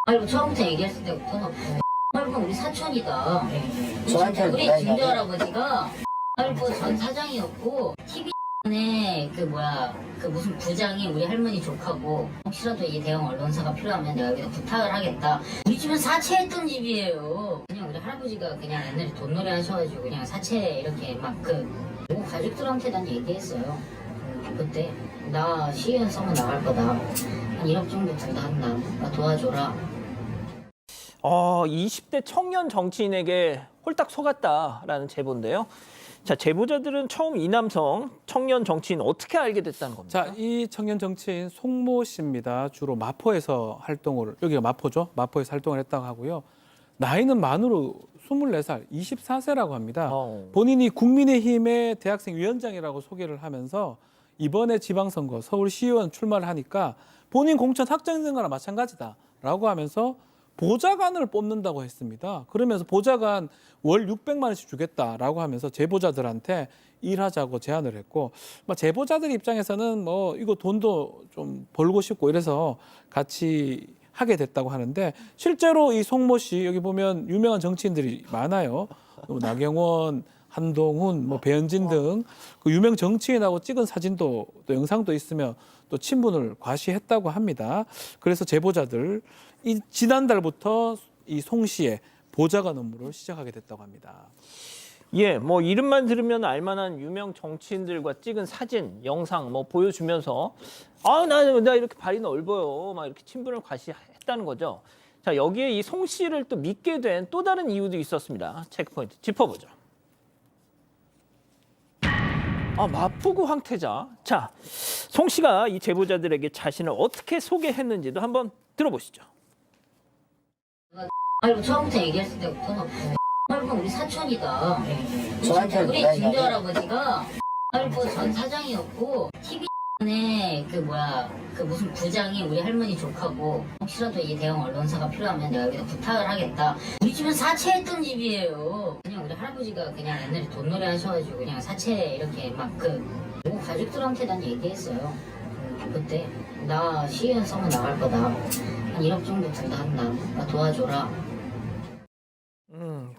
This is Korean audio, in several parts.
아이고 처음부터 얘기했을 때부터 아이고 우리 사촌이다. 저한테는 우리 뭐라 증조 얘기하냐? 할아버지가 아이고 전 사장이었고 TV에 그 무슨 부장이 우리 할머니 조카고 혹시라도 이 대형 언론사가 필요하면 내가 여기다 부탁을 하겠다. 우리 집은 사채했던 집이에요. 그냥 우리 할아버지가 그냥 옛날에 돈놀이 하셔가지고 그냥 사채 이렇게 막 외국 가족들한테 난 얘기했어요. 그때 나 시의원 선거 나갈 거다. 한 1억 정도 든다 한다. 나 도와줘라. 20대 청년 정치인에게 홀딱 속았다라는 제보인데요. 자, 제보자들은 처음 이 남성 청년 정치인 어떻게 알게 됐다는 겁니까? 자, 이 청년 정치인 송모 씨입니다. 주로 마포에서 활동을, 여기가 마포죠. 마포에서 활동을 했다고 하고요. 나이는 만으로 24살, 24세라고 합니다. 본인이 국민의힘의 대학생 위원장이라고 소개를 하면서 이번에 지방선거 서울시의원 출마를 하니까 본인 공천 확정된 거나 마찬가지다라고 하면서 보좌관을 뽑는다고 했습니다. 그러면서 보좌관 월 600만 원씩 주겠다라고 하면서 제보자들한테 일하자고 제안을 했고, 제보자들 입장에서는 이거 돈도 좀 벌고 싶고 이래서 같이 하게 됐다고 하는데, 실제로 이 송모 씨 여기 보면 유명한 정치인들이 많아요. 나경원, 한동훈, 배현진 등 그 유명 정치인하고 찍은 사진도 또 영상도 있으며 또 친분을 과시했다고 합니다. 그래서 제보자들 지난달부터 이 송 씨의 보좌관 업무를 시작하게 됐다고 합니다. 예, 이름만 들으면 알만한 유명 정치인들과 찍은 사진, 영상 보여주면서 나 이렇게 발이 넓어요. 막 이렇게 친분을 과시했다는 거죠. 자, 여기에 이 송 씨를 또 믿게 된 또 다른 이유도 있었습니다. 체크포인트 짚어보죠. 마포구 황태자. 자, 송 씨가 이 제보자들에게 자신을 어떻게 소개했는지도 한번 들어보시죠. 아이고 처음부터 얘기했을 때부터 아이고 우리 사촌이다. 저한테는 우리 뭐라 증조 얘기하냐? 할아버지가 아이고 전 사장이었고 TV에 그 무슨 부장이 우리 할머니 조카고 혹시라도 이 대형 언론사가 필요하면 내가 여기다 부탁을 하겠다. 우리 집은 사채했던 집이에요. 그냥 우리 할아버지가 그냥 옛날에 돈놀이 하셔가지고 그냥 사채 이렇게 막 외국 가족들한테 난 얘기했어요. 그때 나 시의원 선거 나갈 거다. 한 1억 정도 든다 한다. 나 도와줘라.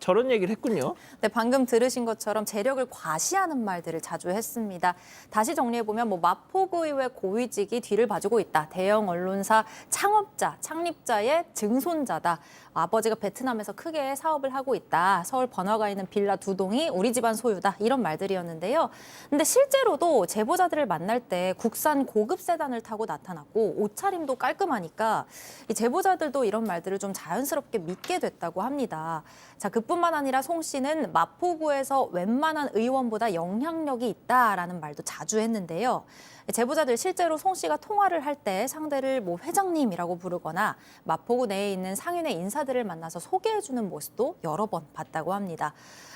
저런 얘기를 했군요. 네, 방금 들으신 것처럼 재력을 과시하는 말들을 자주 했습니다. 다시 정리해보면 마포구의회 고위직이 뒤를 봐주고 있다. 대형 언론사 창업자, 창립자의 증손자다. 아버지가 베트남에서 크게 사업을 하고 있다. 서울 번화가에 있는 빌라 2동이 우리 집안 소유다. 이런 말들이었는데요. 근데 실제로도 제보자들을 만날 때 국산 고급 세단을 타고 나타났고 옷차림도 깔끔하니까 이 제보자들도 이런 말들을 좀 자연스럽게 믿게 됐다고 합니다. 자, 그뿐만 아니라 송 씨는 마포구에서 웬만한 의원보다 영향력이 있다라는 말도 자주 했는데요. 제보자들 실제로 송 씨가 통화를 할 때 상대를 회장님이라고 부르거나 마포구 내에 있는 상인의 인사들을 만나서 소개해주는 모습도 여러 번 봤다고 합니다.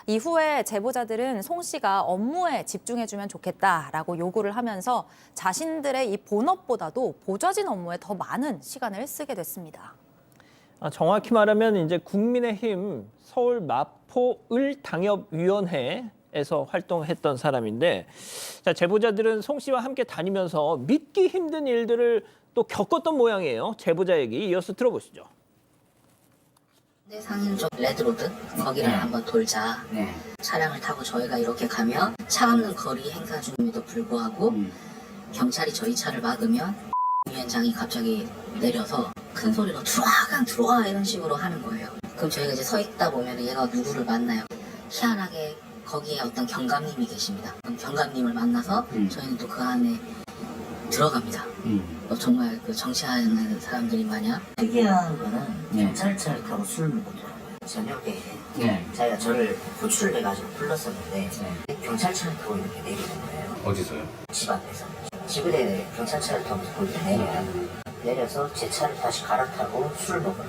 이후에 제보자들은 송 씨가 업무에 집중해주면 좋겠다라고 요구를 하면서 자신들의 이 본업보다도 보좌진 업무에 더 많은 시간을 쓰게 됐습니다. 정확히 말하면 이제 국민의힘 서울 마포을 당협위원회에서 활동했던 사람인데, 자, 제보자들은 송 씨와 함께 다니면서 믿기 힘든 일들을 또 겪었던 모양이에요. 제보자 얘기 이어서 들어보시죠. 내 상인 쪽 레드로드 거기를 한번 돌자. 차량을 타고 저희가 이렇게 가면 차 없는 거리 행사 중임에도 불구하고 경찰이 저희 차를 막으면 위원장이 갑자기 내려서 큰 소리로 들어와 그냥 들어와 이런 식으로 하는 거예요. 그럼 저희가 이제 서 있다 보면 얘가 누구를 만나요. 희한하게 거기에 어떤 경감님이 계십니다. 그럼 경감님을 만나서 저희는 또 그 안에 들어갑니다. 정말 그 정치하는 사람들이 마냥 특이한 거는 경찰차를 타고 술을 먹고 들어가요. 저녁에 자기가 저를 호출해가지고 불렀었는데 경찰차를 타고 이렇게 내리는 거예요. 어디서요? 집 앞에서. 집에 경찰차를 타고 이렇게 내려요. 내려서 제 차를 다시 갈아타고 술을 먹어요.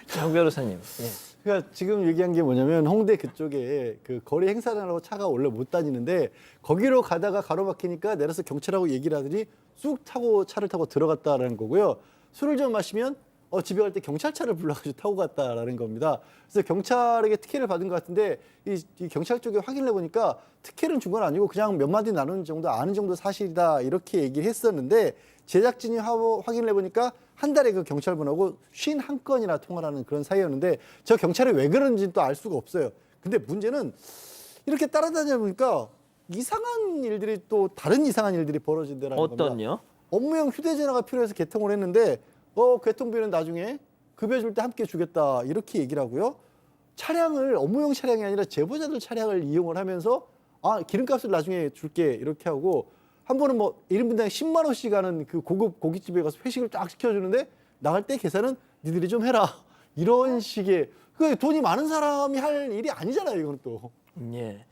정 변호사님. 예. 그러니까 지금 얘기한 게 뭐냐면 홍대 그쪽에 그 거리 행사를 하려고 차가 원래 못 다니는데 거기로 가다가 가로막히니까 내려서 경찰하고 얘기를 하더니 쑥 타고 차를 타고 들어갔다라는 거고요. 술을 좀 마시면 집에 갈 때 경찰차를 불러가지고 타고 갔다라는 겁니다. 그래서 경찰에게 특혜를 받은 것 같은데 이 경찰 쪽에 확인을 해보니까 특혜는 준 건 아니고 그냥 몇 마디 나누는 정도 아는 정도 사실이다 이렇게 얘기를 했었는데 제작진이 확인을 해보니까 한 달에 그 경찰분하고 51건이나 통화를 하는 그런 사이였는데 저 경찰이 왜 그런지는 또 알 수가 없어요. 근데 문제는 이렇게 따라다니다 보니까 이상한 일들이 또 다른 이상한 일들이 벌어진다는 겁니다. 어떤요? 업무용 휴대전화가 필요해서 개통을 했는데 개통비는 나중에 급여 줄 때 함께 주겠다 이렇게 얘기를 하고요. 차량을 업무용 차량이 아니라 제보자들 차량을 이용을 하면서 기름값을 나중에 줄게 이렇게 하고 한 번은 뭐 1인분당 10만 원씩 하는 그 고급 고깃집에 가서 회식을 딱 시켜주는데 나갈 때 계산은 니들이 좀 해라 이런 식의 그 돈이 많은 사람이 할 일이 아니잖아요 이건 또. 예.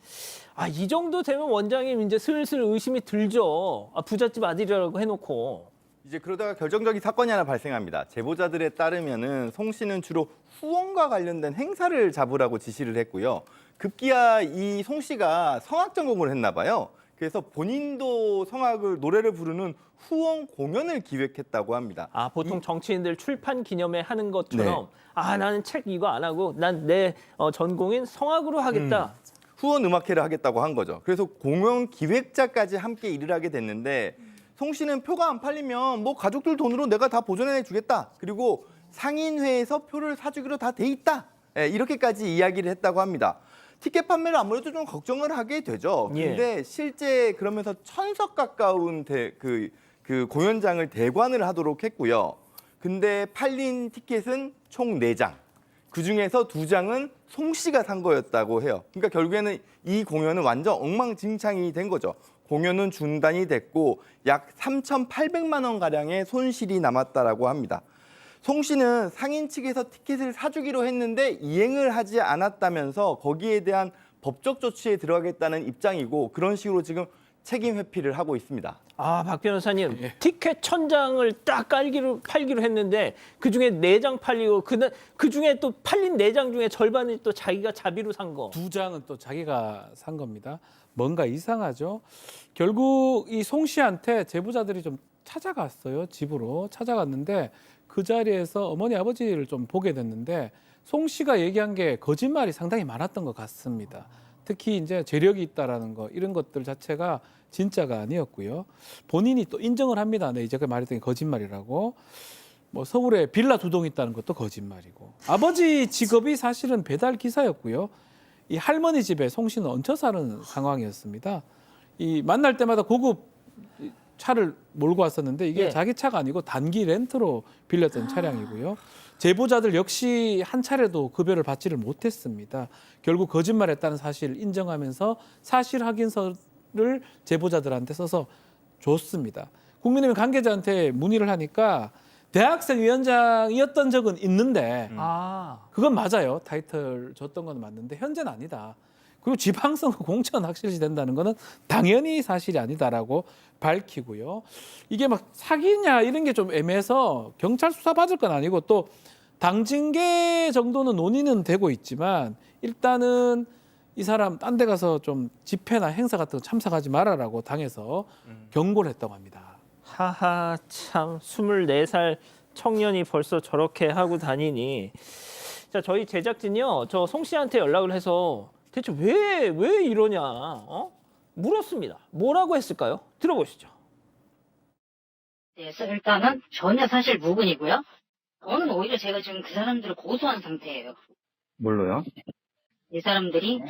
이 정도 되면 원장님 이제 슬슬 의심이 들죠. 부잣집 아들이라고 해놓고. 이제 그러다가 결정적인 사건이 하나 발생합니다. 제보자들에 따르면은 송 씨는 주로 후원과 관련된 행사를 잡으라고 지시를 했고요. 급기야 이 송 씨가 성악 전공을 했나 봐요. 그래서 본인도 성악을 노래를 부르는 후원 공연을 기획했다고 합니다. 보통 정치인들 출판 기념회 하는 것처럼 나는 책 이거 안 하고 난 내 전공인 성악으로 하겠다. 후원 음악회를 하겠다고 한 거죠. 그래서 공연 기획자까지 함께 일을 하게 됐는데 송 씨는 표가 안 팔리면 뭐 가족들 돈으로 내가 다 보존해 주겠다. 그리고 상인회에서 표를 사주기로 다 돼 있다. 이렇게까지 이야기를 했다고 합니다. 티켓 판매를 아무래도 좀 걱정을 하게 되죠. 근데 실제 그러면서 1000석 가까운 그 공연장을 대관을 하도록 했고요. 근데 팔린 티켓은 총 4장. 그중에서 2장은 송 씨가 산 거였다고 해요. 그러니까 결국에는 이 공연은 완전 엉망진창이 된 거죠. 공연은 중단이 됐고 약 3,800만 원 가량의 손실이 남았다라고 합니다. 송 씨는 상인 측에서 티켓을 사주기로 했는데 이행을 하지 않았다면서 거기에 대한 법적 조치에 들어가겠다는 입장이고 그런 식으로 지금 책임 회피를 하고 있습니다. 박 변호사님, 티켓 1000장을 딱 팔기로 했는데 그중에 4장 팔리고 그중에 또 팔린 4장 중에 절반을 또 자기가 자비로 산 거. 2장은 또 자기가 산 겁니다. 뭔가 이상하죠. 결국 이 송 씨한테 제보자들이 좀 찾아갔어요. 집으로 찾아갔는데 그 자리에서 어머니 아버지를 좀 보게 됐는데 송 씨가 얘기한 게 거짓말이 상당히 많았던 것 같습니다. 특히 이제 재력이 있다라는 거 이런 것들 자체가 진짜가 아니었고요. 본인이 또 인정을 합니다. 네, 이제 말했던 게 거짓말이라고. 뭐 서울에 빌라 2동 있다는 것도 거짓말이고. 아버지 직업이 사실은 배달 기사였고요. 이 할머니 집에 송 씨는 얹혀 사는 상황이었습니다. 이 만날 때마다 고급 차를 몰고 왔었는데 이게 자기 차가 아니고 단기 렌트로 빌렸던 차량이고요. 제보자들 역시 한 차례도 급여를 받지를 못했습니다. 결국 거짓말했다는 사실을 인정하면서 사실 확인서를 제보자들한테 써서 줬습니다. 국민의힘 관계자한테 문의를 하니까 대학생 위원장이었던 적은 있는데 그건 맞아요. 타이틀 줬던 건 맞는데 현재는 아니다. 그리고 지방선거 공천 확실시 된다는 거는 당연히 사실이 아니다라고 밝히고요. 이게 막 사기냐 이런 게 좀 애매해서 경찰 수사 받을 건 아니고 또 당징계 정도는 논의는 되고 있지만 일단은 이 사람 딴 데 가서 좀 집회나 행사 같은 거 참석하지 말아라고 당해서 경고를 했다고 합니다. 하하 참 24살 청년이 벌써 저렇게 하고 다니니. 자, 저희 제작진이요. 저 송 씨한테 연락을 해서 대체 왜 이러냐 물었습니다. 뭐라고 했을까요? 들어보시죠. 그래서 일단은 전혀 사실 무근이고요. 저는 오히려 제가 지금 그 사람들을 고소한 상태예요. 뭘로요? 이 사람들이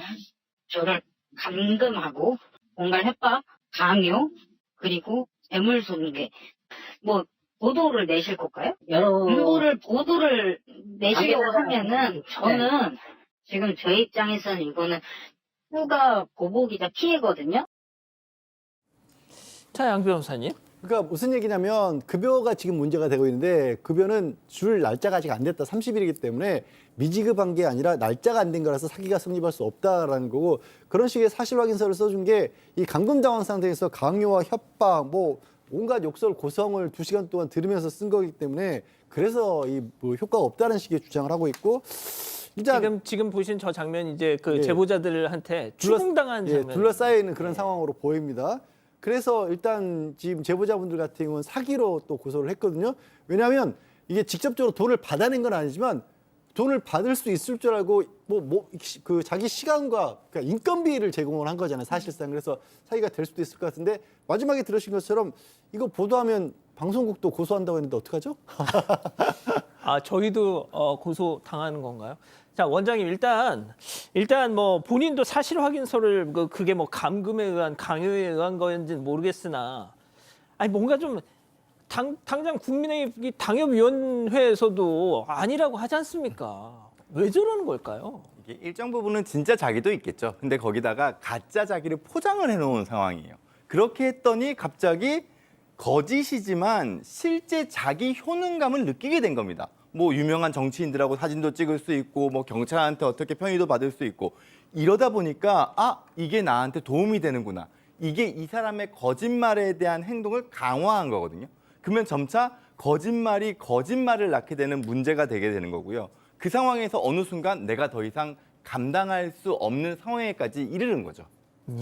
저를 감금하고 공갈 협박, 강요, 그리고 재물손괴, 뭐 보도를 내실 걸까요? 보도를 내시려고 하면은 저는 지금 저희 입장에서는 이거는 휴가 보복이자 피해거든요. 자, 양 변호사님. 그러니까 무슨 얘기냐면 급여가 지금 문제가 되고 있는데 급여는 줄 날짜가 아직 안 됐다. 30일이기 때문에 미지급한 게 아니라 날짜가 안 된 거라서 사기가 성립할 수 없다라는 거고 그런 식의 사실 확인서를 써준 게 이 감금당한 상태에서 강요와 협박 뭐 온갖 욕설 고성을 2시간 동안 들으면서 쓴 거기 때문에 그래서 이 뭐 효과가 없다는 식의 주장을 하고 있고 일단 지금 보신 저 장면 이제 그 제보자들한테 추궁당한 장면. 둘러싸여 있는 그런 상황으로 보입니다. 그래서 일단 지금 제보자분들 같은 경우는 사기로 또 고소를 했거든요. 왜냐하면 이게 직접적으로 돈을 받아낸 건 아니지만 돈을 받을 수 있을 줄 알고 그 자기 시간과 그러니까 인건비를 제공을 한 거잖아요, 사실상. 그래서 사기가 될 수도 있을 것 같은데 마지막에 들으신 것처럼 이거 보도하면 방송국도 고소한다고 했는데 어떡하죠? 아, 저희도 고소 당하는 건가요? 자, 원장님 일단 뭐 본인도 사실 확인서를 그게 뭐 감금에 의한 강요에 의한 거인지는 모르겠으나 아니 뭔가 좀 당장 국민의힘 당협위원회에서도 아니라고 하지 않습니까? 왜 저러는 걸까요? 이게 일정 부분은 진짜 자기도 있겠죠. 근데 거기다가 가짜 자기를 포장을 해놓은 상황이에요. 그렇게 했더니 갑자기 거짓이지만 실제 자기 효능감을 느끼게 된 겁니다. 뭐 유명한 정치인들하고 사진도 찍을 수 있고 뭐 경찰한테 어떻게 편의도 받을 수 있고 이러다 보니까 아, 이게 나한테 도움이 되는구나. 이게 이 사람의 거짓말에 대한 행동을 강화한 거거든요. 그러면 점차 거짓말이 거짓말을 낳게 되는 문제가 되게 되는 거고요. 그 상황에서 어느 순간 내가 더 이상 감당할 수 없는 상황에까지 이르는 거죠.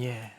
예.